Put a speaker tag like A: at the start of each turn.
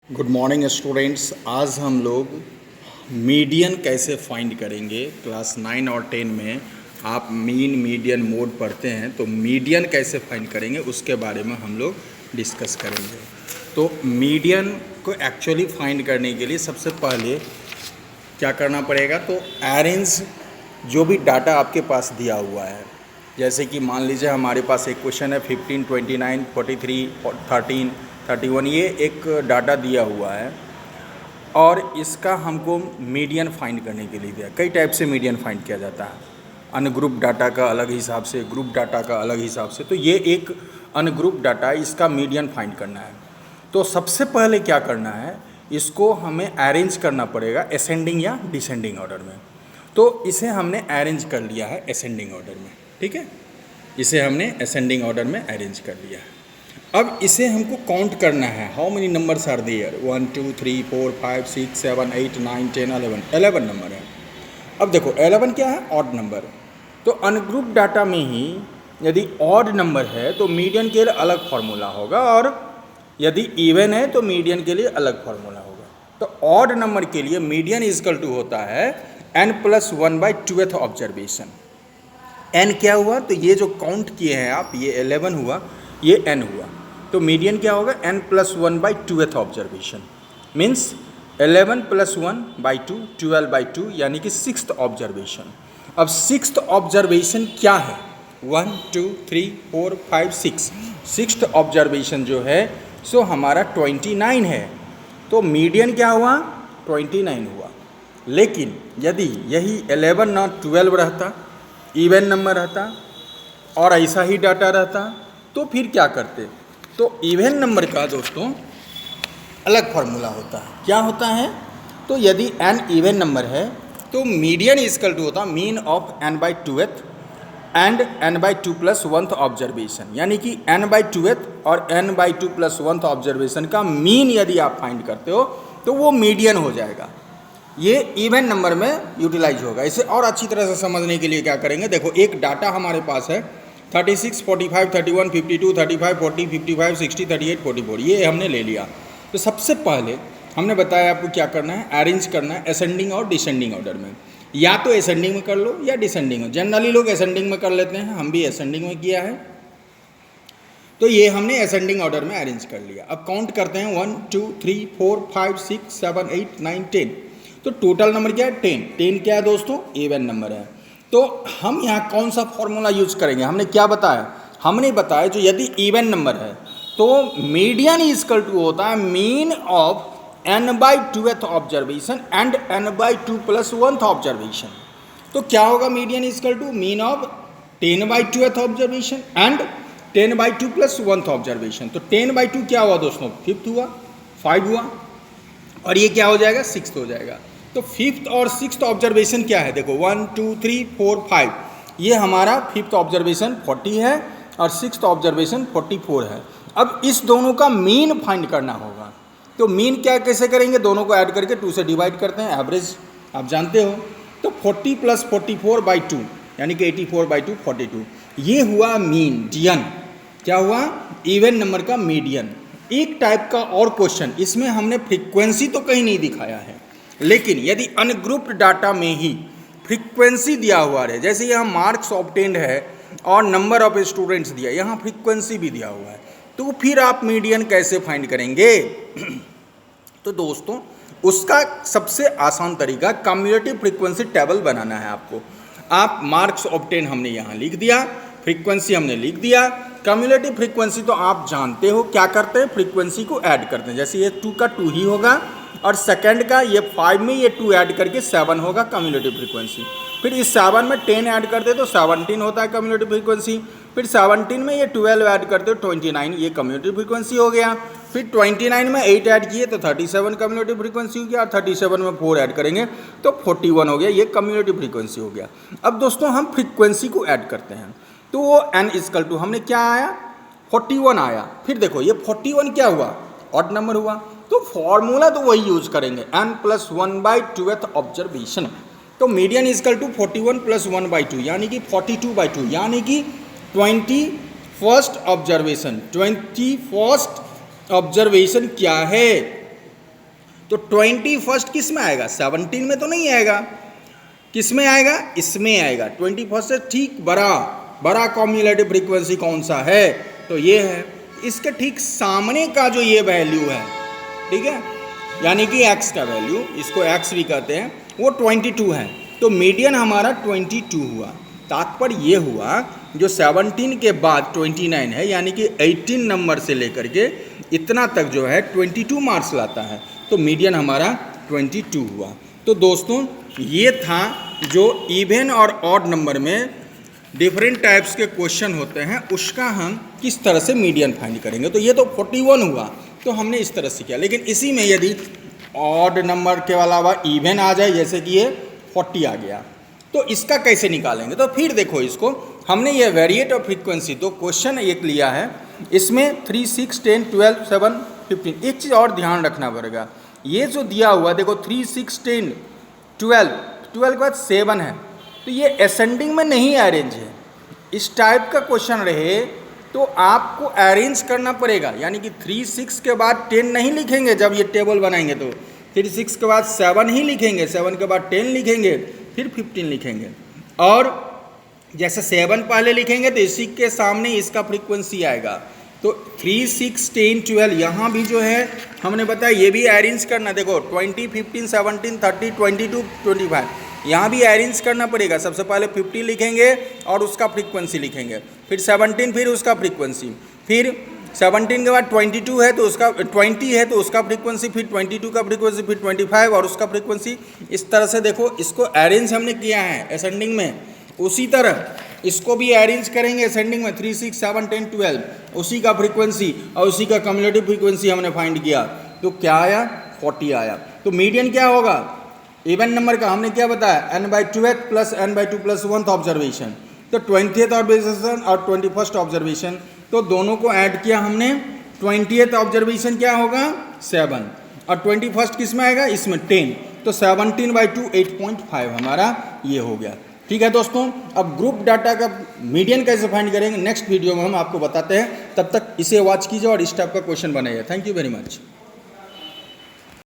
A: Good morning students. आज हम लोग मीडियन कैसे फाइंड करेंगे। क्लास 9 और 10 में आप मीन मीडियन मोड पढ़ते हैं, तो मीडियन कैसे फाइंड करेंगे उसके बारे में हम लोग डिस्कस करेंगे। तो मीडियन को एक्चुअली फाइंड करने के लिए सबसे पहले क्या करना पड़ेगा, तो अरेंज जो भी डाटा आपके पास दिया हुआ है, जैसे कि मान लीजिए हमारे पास एक क्वेश्चन है 15, 29, 43, 13, 31, ये एक डाटा दिया हुआ है और इसका हमको मीडियन फाइंड करने के लिए दिया। कई टाइप से मीडियन फाइंड किया जाता है, अनग्रुप डाटा का अलग हिसाब से, ग्रुप डाटा का अलग हिसाब से। तो ये एक अनग्रुप डाटा है, इसका मीडियन फाइंड करना है। तो सबसे पहले क्या करना है, इसको हमें अरेंज करना पड़ेगा असेंडिंग या डिसेंडिंग ऑर्डर में। तो इसे हमने अरेंज कर लिया है असेंडिंग ऑर्डर में, ठीक है। इसे हमने असेंडिंग ऑर्डर में अरेंज कर लिया है। अब इसे हमको काउंट करना है, how many numbers are there, 1 2 3 4 5 6 7 8 9 10 11 11 number है। अब देखो 11 क्या है, ऑड नंबर। तो अनग्रुप डाटा में ही यदि ऑड नंबर है तो मीडियन के लिए अलग फार्मूला होगा, और यदि इवन है तो मीडियन के लिए अलग फार्मूला होगा। तो ऑड नंबर के लिए मीडियन इजकल टू होता है n+1/2th ऑब्जर्वेशन। n क्या हुआ, तो ये जो काउंट किए हैं आप, ये 11 हुआ, ये n हुआ। तो मीडियन क्या होगा, n+1/2th ऑब्जर्वेशन, मीन्स 11 + 1/2 12/2, यानी कि 6th ऑब्जर्वेशन। अब 6th ऑब्जर्वेशन क्या है, 1 2 3 4 5 6, 6th ऑब्जर्वेशन जो है सो हमारा 29 है। तो मीडियन क्या हुआ, 29 हुआ। लेकिन यदि यही 11 ना 12 रहता, इवन नंबर रहता और ऐसा ही डाटा रहता, तो फिर क्या करते। तो इवन नंबर का दोस्तों अलग फार्मूला होता है। क्या होता है, तो यदि n इवन नंबर है तो मीडियन इजकल टू होता mean of n/2th and n/2 + 1th observation, यानी कि n/2th और n/2 + 1th ऑब्जर्वेशन का मीन यदि आप फाइंड करते हो तो वो मीडियन हो जाएगा। ये इवन नंबर में यूटिलाइज होगा। इसे और अच्छी तरह से समझने के लिए क्या करेंगे, देखो एक डाटा हमारे पास है 36, 45, 31, 52, 35, 40, 55, 60, 38, 44, ये हमने ले लिया। तो सबसे पहले हमने बताया आपको क्या करना है, अरेंज करना है असेंडिंग और डिसेंडिंग ऑर्डर में। या तो असेंडिंग में कर लो या डिसेंडिंग में। जनरली लोग असेंडिंग में कर लेते हैं, हम भी असेंडिंग में किया है। तो ये हमने असेंडिंग ऑर्डर में अरेंज कर लिया। अब काउंट करते हैं 1 2 3 4 5 6 7 8 9 10। तो टोटल नंबर क्या है, 10। 10 क्या है दोस्तों, इवन नंबर है। तो हम यहाँ कौन सा फॉर्मूला यूज करेंगे, हमने क्या बताया, हमने बताया जो यदि इवन नंबर है तो मीडियन इजकल टू होता है mean of n/2th observation and n/2 + 1th observation. तो क्या होगा, median is equal to mean of 10/2th observation and 10/2 + 1th observation. तो 10/2 क्या हुआ दोस्तों, 5th हुआ, 5 हुआ, और ये क्या हो जाएगा, 6th हो जाएगा। तो 5th और 6th ऑब्जर्वेशन क्या है, देखो 1 2 3 4 5, ये हमारा 5th ऑब्जर्वेशन 40 है और 6th ऑब्जर्वेशन 44 है। अब इस दोनों का मीन फाइंड करना होगा। तो मीन क्या कैसे करेंगे, दोनों को ऐड करके 2 से डिवाइड करते हैं, एवरेज आप जानते हो। तो 40 + 44/2 यानी कि 84/2 42, ये हुआ मीडियन। क्या हुआ, इवन नंबर का मीडियन। एक टाइप का और क्वेश्चन, इसमें हमने फ्रीक्वेंसी तो कहीं नहीं दिखाया है, लेकिन यदि अनग्रुप्ड डाटा में ही फ्रीक्वेंसी दिया हुआ है, जैसे यहाँ मार्क्स ऑब्टेन्ड है और नंबर ऑफ स्टूडेंट्स दिया, यहाँ फ्रीक्वेंसी भी दिया हुआ है, तो फिर आप मीडियन कैसे फाइंड करेंगे। तो दोस्तों उसका सबसे आसान तरीका कम्युलेटिव फ्रीक्वेंसी टेबल बनाना है आपको। आप मार्क्स ऑब्टेन हमने यहाँ लिख दिया, फ्रीक्वेंसी हमने लिख दिया। कम्युलेटिव फ्रीक्वेंसी तो आप जानते हो क्या करते हैं, फ्रीक्वेंसी को ऐड करते हैं। जैसे ये 2 का 2 ही होगा और सेकंड का ये 5 में ये 2 ऐड करके 7 होगा कम्युलेटिव फ्रीक्वेंसी। फिर इस 7 में 10 ऐड करते तो 17 होता है कम्युलेटिव फ्रीक्वेंसी। फिर 17 में ये 12 ऐड करते हो 29, ये कम्युलेटिव फ्रीक्वेंसी हो गया। फिर 29 में 8 ऐड किए तो 37 कम्युलेटिव फ्रीक्वेंसी हो गया, और 37 में 4 ऐड करेंगे तो 41 हो गया, ये कम्युलेटिव फ्रीक्वेंसी हो गया। अब दोस्तों हम फ्रीक्वेंसी को ऐड करते हैं, तो वो n इजकल टू हमने क्या आया, 41 आया। फिर देखो ये 41 क्या हुआ, ऑड नंबर हुआ। तो फॉर्मूला तो वही यूज करेंगे, n+1/2th ऑब्जर्वेशन। तो मीडियन इजकल टू 41 + 1/2 यानी कि 42/2, यानी कि 21st ऑब्जर्वेशन। 21st ऑब्जर्वेशन क्या है, तो 21 किस में आएगा? 17 में तो नहीं आएगा, किस में आएगा? इसमें आएगा। 21 से ठीक बड़ा कॉम्युलेटिव फ्रीक्वेंसी कौन सा है? तो ये है। इसके ठीक सामने का जो ये वैल्यू है, ठीक है, यानी कि x का वैल्यू, इसको x भी कहते हैं, वो 22 है। तो मीडियन हमारा 22 हुआ। तात्पर्य ये हुआ जो 17 के बाद 29 है, यानी कि 18 नंबर से लेकर के इतना तक जो है 22 मार्क्स लाता है, तो मीडियन हमारा 22 हुआ। तो दोस्तों ये था जो इवन और ऑड नंबर में डिफरेंट टाइप्स के क्वेश्चन होते हैं, उसका हम किस तरह से मीडियन फाइंड करेंगे। तो ये तो 41 हुआ, तो हमने इस तरह से किया। लेकिन इसी में यदि ऑड नंबर के अलावा इवन आ जाए, जैसे कि ये 40 आ गया, तो इसका कैसे निकालेंगे? तो फिर देखो, इसको हमने ये वेरिएट ऑफ फ्रीक्वेंसी, तो क्वेश्चन एक लिया है, इसमें 3, 6, 10, 12, 7, 15। एक चीज़ और ध्यान रखना पड़ेगा, ये जो दिया हुआ देखो 3, 6, 10, 12 के बाद 7 है, तो ये असेंडिंग में नहीं अरेंज है। इस टाइप का क्वेश्चन रहे तो आपको अरेंज करना पड़ेगा, यानी कि 3, 6 के बाद 10 नहीं लिखेंगे। जब ये टेबल बनाएंगे तो 3, 6 के बाद 7 ही लिखेंगे, 7 के बाद 10 लिखेंगे, फिर 15 लिखेंगे। और जैसे 7 पहले लिखेंगे तो इसी के सामने इसका फ्रीक्वेंसी आएगा। तो 3, 6, 10, 12 यहाँ भी जो है हमने बताया ये भी अरेंज करना। देखो 20, 15, 17, 30, 22, 25 यहाँ भी अरेंज करना पड़ेगा। सबसे पहले 50 लिखेंगे और उसका फ्रीक्वेंसी लिखेंगे, फिर 17, फिर उसका फ्रीक्वेंसी, फिर 17 के बाद 22 है तो उसका 20 है तो उसका फ्रीक्वेंसी, फिर 22 का फ्रीक्वेंसी, फिर 25 और उसका फ्रीक्वेंसी। इस तरह से देखो इसको अरेंज हमने किया है असेंडिंग में। उसी तरह इसको भी अरेंज करेंगे असेंडिंग में, 3, 6, 7, 10, 12 उसी का फ्रीक्वेंसी और उसी का कम्युलेटिव फ्रीक्वेंसी हमने फाइंड किया, तो क्या आया? 40 आया। तो मीडियन क्या होगा? इवन नंबर का हमने क्या बताया? n/2th plus n/2 plus 1th observation. तो 20th ऑब्जर्वेशन और 21st ऑब्जर्वेशन, तो दोनों को ऐड किया हमने। 20th ऑब्जर्वेशन क्या होगा? 7 और 21st किस में आएगा? इसमें 10। तो 17/2 8.5 हमारा ये हो गया। ठीक है दोस्तों, अब ग्रुप डाटा का मीडियन कैसे फाइंड करेंगे नेक्स्ट वीडियो में हम आपको बताते हैं। तब तक इसे वॉच कीजिए और इस टाइप का क्वेश्चन बनाइए। Thank you very much.